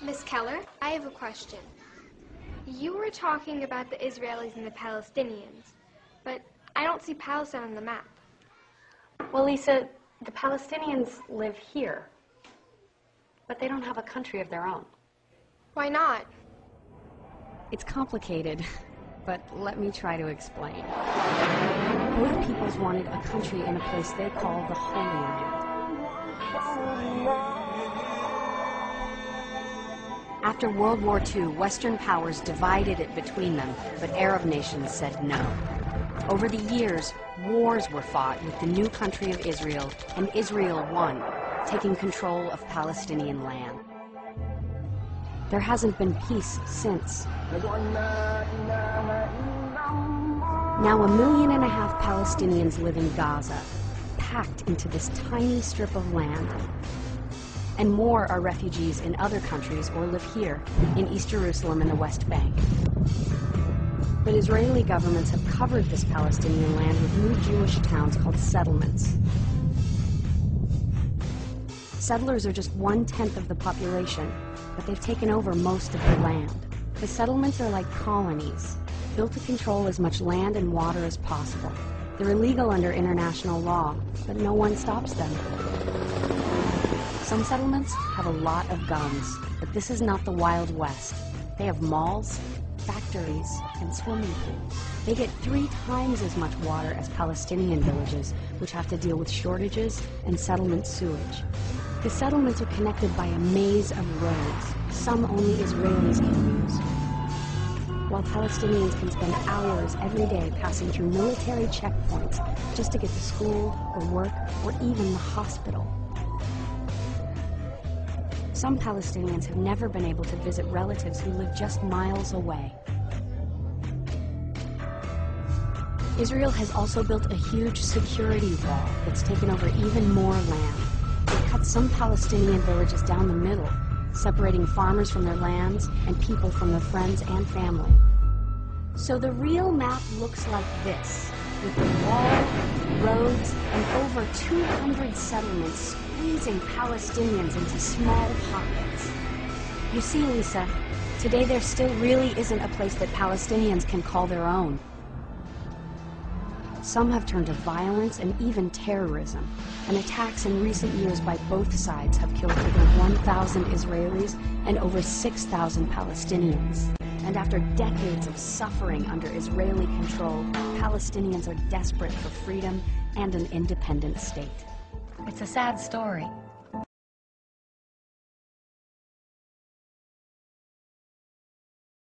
Miss Keller, I have a question. You were talking about the Israelis and the Palestinians, but I don't see Palestine on the map. Well, Lisa, the Palestinians live here, but they don't have a country of their own. Why not? It's complicated, but let me try to explain. Both peoples wanted a country in a place they call the Holy Land. After World War II, Western powers divided it between them, but Arab nations said no. Over the years, wars were fought with the new country of Israel, and Israel won, taking control of Palestinian land. There hasn't been peace since. Now 1.5 million Palestinians live in Gaza, packed into this tiny strip of land. And more are refugees in other countries or live here, in East Jerusalem and the West Bank. But Israeli governments have covered this Palestinian land with new Jewish towns called settlements. Settlers are just 1/10 of the population, but they've taken over most of the land. The settlements are like colonies, built to control as much land and water as possible. They're illegal under international law, but no one stops them. Some settlements have a lot of guns, but this is not the Wild West. They have malls, factories, and swimming pools. They get 3 times as much water as Palestinian villages, which have to deal with shortages and settlement sewage. The settlements are connected by a maze of roads, some only Israelis can use. While Palestinians can spend hours every day passing through military checkpoints just to get to school or work or even the hospital. Some Palestinians have never been able to visit relatives who live just miles away. Israel has also built a huge security wall that's taken over even more land. They've cut some Palestinian villages down the middle, separating farmers from their lands and people from their friends and family. So the real map looks like this, with the wall, roads, and over 200 settlements squeezing Palestinians into small pockets. You see, Lisa, today there still really isn't a place that Palestinians can call their own. Some have turned to violence and even terrorism, and attacks in recent years by both sides have killed over 1,000 Israelis and over 6,000 Palestinians. And after decades of suffering under Israeli control, Palestinians are desperate for freedom and an independent state. It's a sad story.